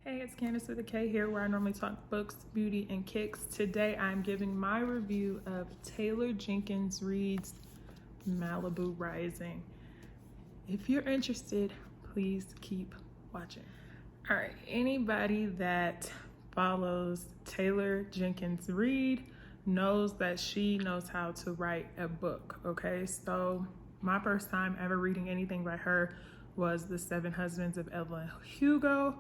Hey, it's Candace with a K here, where I normally talk books, beauty, and kicks. Today I'm giving my review of Taylor Jenkins Reid's Malibu Rising. If you're interested, please keep watching. All right, anybody that follows Taylor Jenkins Reid knows that she knows how to write a book, okay? So my first time ever reading anything by her was The Seven Husbands of Evelyn Hugo,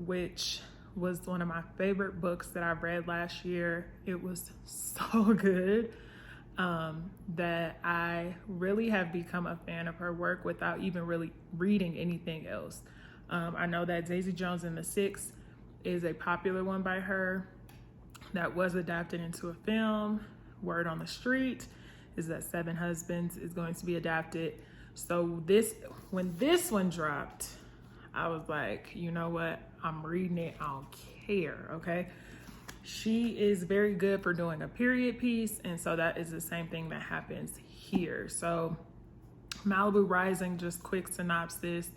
which was one of my favorite books that I read last year. It was so good that I really have become a fan of her work without even really reading anything else. I know that Daisy Jones and the Six is a popular one by her that was adapted into a film. Word on the street is that Seven Husbands is going to be adapted. So when this one dropped, I was like, you know what? I'm reading it. I don't care, okay? She is very good for doing a period piece, and so that is the same thing that happens here. So Malibu Rising, just quick synopsis,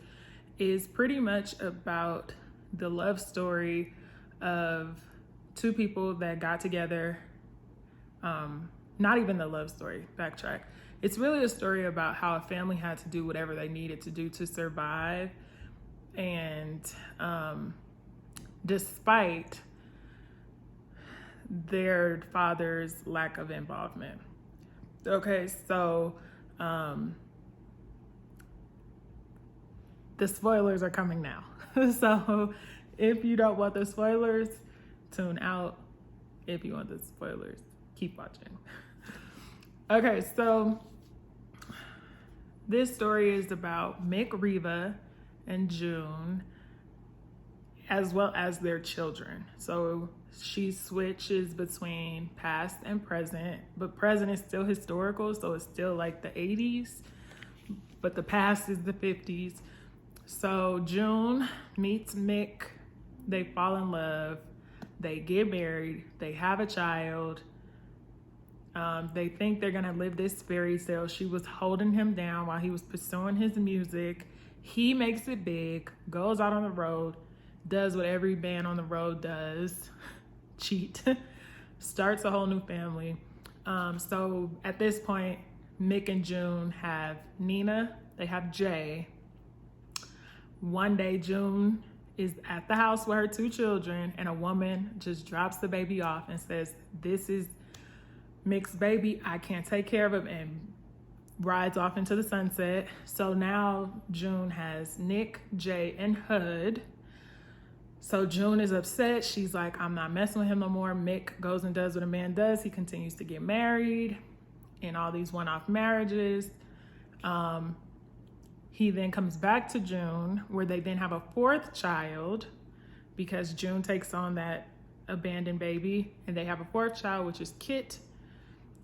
is pretty much about the love story of two people that got together. Not even the love story, backtrack. It's really a story about how a family had to do whatever they needed to do to survive. And despite their father's lack of involvement. Okay, so the spoilers are coming now. So if you don't want the spoilers, tune out. If you want the spoilers, keep watching. Okay, so this story is about Mick, Reva, and June, as well as their children. So she switches between past and present, but present is still historical, so it's still like the 80s, but the past is the 50s. So June meets Mick, they fall in love, they get married, they have a child. They think they're gonna live this fairy tale. She was holding him down while he was pursuing his music. He makes it big, goes out on the road, does what every band on the road does, cheat, starts a whole new family. So at this point, Mick and June have Nina, they have Jay. One day, June is at the house with her two children, and a woman just drops the baby off and says, "This is Mick's baby, I can't take care of him," and rides off into the sunset. So now June has Nick, Jay, and Hud. So June is upset. She's like, I'm not messing with him no more. Mick goes and does what a man does. He continues to get married in all these one-off marriages. He then comes back to June, where they then have a fourth child because June takes on that abandoned baby, and they have a fourth child, which is Kit.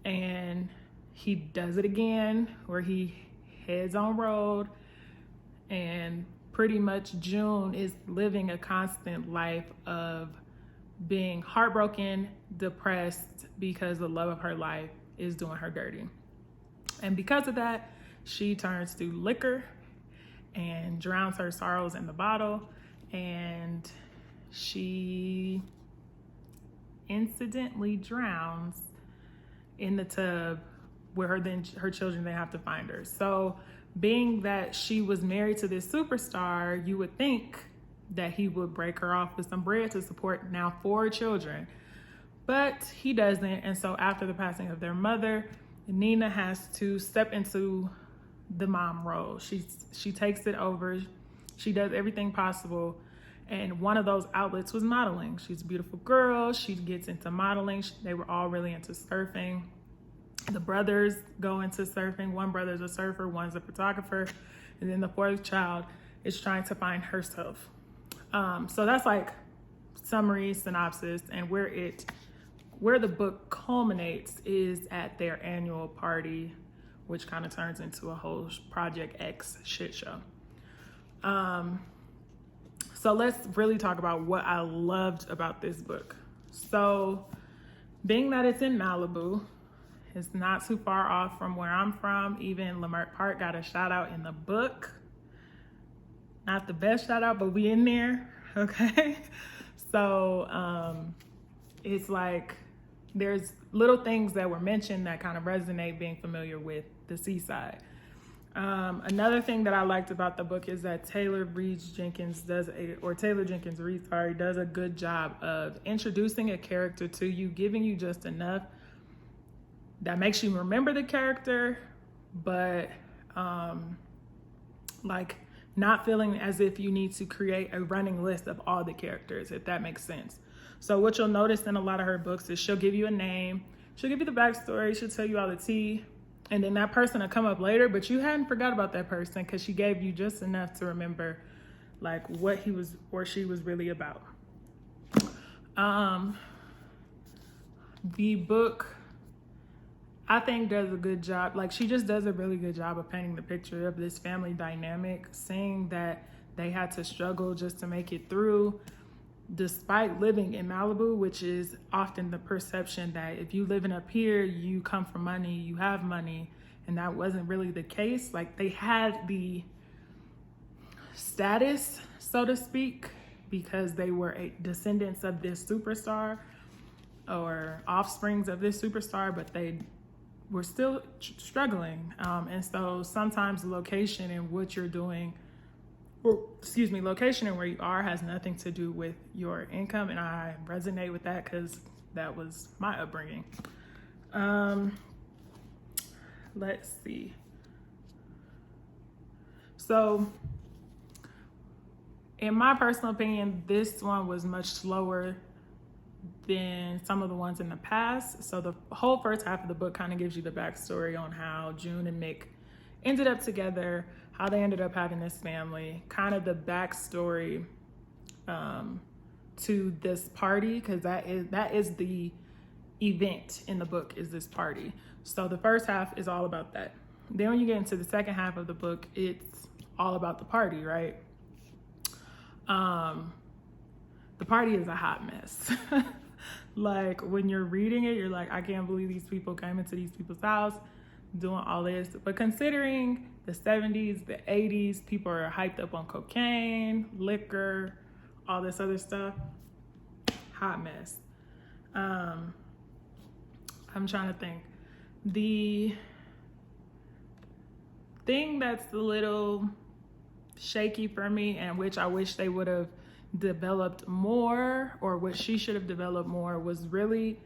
And he does it again, where he heads on road, and pretty much June is living a constant life of being heartbroken, depressed, because the love of her life is doing her dirty. And because of that, she turns to liquor and drowns her sorrows in the bottle, and she incidentally drowns in the tub where her children, they have to find her. So being that she was married to this superstar, you would think that he would break her off with some bread to support now 4 children, but he doesn't. And so after the passing of their mother, Nina has to step into the mom role. She takes it over. She does everything possible. And one of those outlets was modeling. She's a beautiful girl. She gets into modeling. They were all really into surfing. The brothers go into surfing. One brother's a surfer, one's a photographer. And then the fourth child is trying to find herself. So that's like summary, synopsis, and where the book culminates is at their annual party, which kind of turns into a whole Project X shit show. So let's really talk about what I loved about this book. So being that it's in Malibu, it's not too far off from where I'm from. Even Lamert Park got a shout out in the book. Not the best shout out, but we in there. Okay. So it's like there's little things that were mentioned that kind of resonate being familiar with the seaside. Another thing that I liked about the book is that Taylor Jenkins does a good job of introducing a character to you, giving you just enough that makes you remember the character, but like not feeling as if you need to create a running list of all the characters, if that makes sense. So what you'll notice in a lot of her books is she'll give you a name, she'll give you the backstory, she'll tell you all the tea, and then that person will come up later, but you hadn't forgot about that person because she gave you just enough to remember like what he was or she was really about. The book, I think, does a good job. Like, she just does a really good job of painting the picture of this family dynamic, saying that they had to struggle just to make it through, despite living in Malibu, which is often the perception that if you living up here, you come from money, you have money, and that wasn't really the case. Like, they had the status, so to speak, because they were descendants of this superstar or offsprings of this superstar, but they were still struggling. And so sometimes the location and what you're doing, location and where you are has nothing to do with your income. And I resonate with that because that was my upbringing. Let's see. So in my personal opinion, this one was much slower than some of the ones in the past. So the whole first half of the book kind of gives you the backstory on how June and Mick ended up together, how they ended up having this family, kind of the backstory to this party, because that is the event in the book, is this party. So the first half is all about that. Then when you get into the second half of the book, it's all about the party, right? The party is a hot mess. Like, when you're reading it, you're like, I can't believe these people came into these people's house doing all this. But considering the 70s, the 80s, people are hyped up on cocaine, liquor, all this other stuff, hot mess. I'm trying to think. The thing that's a little shaky for me, and which I wish they would have developed more, or what she should have developed more, was really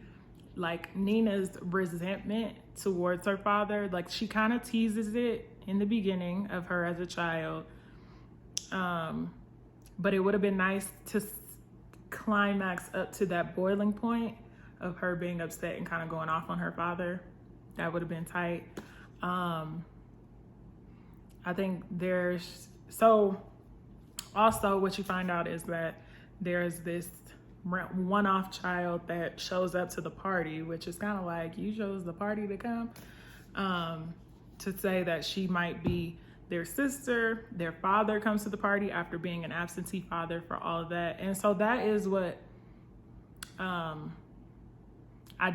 like Nina's resentment towards her father. Like, she kind of teases it in the beginning of her as a child, but it would have been nice to climax up to that boiling point of her being upset and kind of going off on her father. That would have been tight. I think also what you find out is that there's this one-off child that shows up to the party, which is kind of like, you chose the party to come, to say that she might be their sister. Their father comes to the party after being an absentee father for all of that. And so that is what I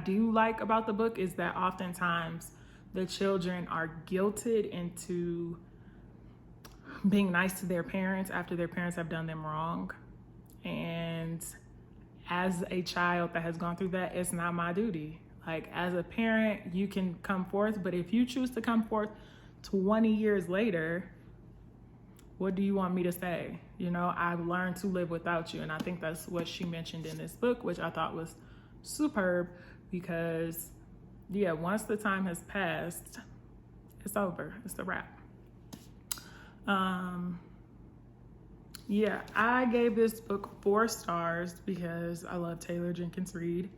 do like about the book, is that oftentimes the children are guilted into being nice to their parents after their parents have done them wrong. And as a child that has gone through that, it's not my duty. Like, as a parent, you can come forth, but if you choose to come forth 20 years later, what do you want me to say? You know, I've learned to live without you. And I think that's what she mentioned in this book, which I thought was superb, because yeah, once the time has passed, it's over. It's a wrap. Yeah, I gave this book 4 stars because I love Taylor Jenkins Reid.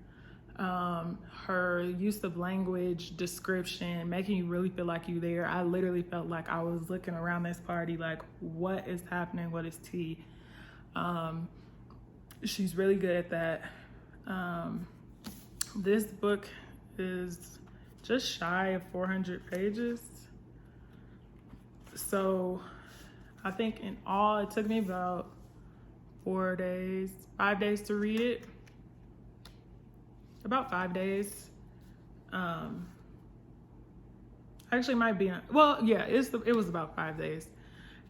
Her use of language, description, making you really feel like you're there. I literally felt like I was looking around this party like, what is happening? What is tea? She's really good at that. This book is just shy of 400 pages. So I think in all, it took me about 5 days to read it. About 5 days. Actually might be, it was about 5 days.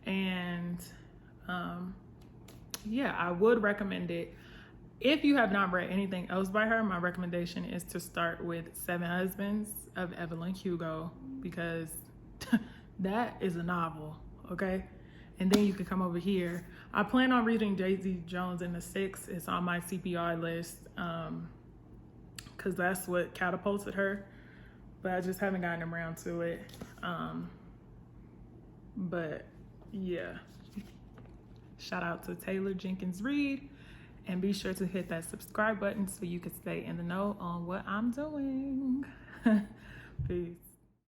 And yeah, I would recommend it. If you have not read anything else by her, my recommendation is to start with Seven Husbands of Evelyn Hugo, because that is a novel, okay? And then you can come over here. I plan on reading Daisy Jones and the Six. It's on my CPR list, because that's what catapulted her, but I just haven't gotten around to it. But yeah, shout out to Taylor Jenkins Reid, and be sure to hit that subscribe button so you can stay in the know on what I'm doing. Peace.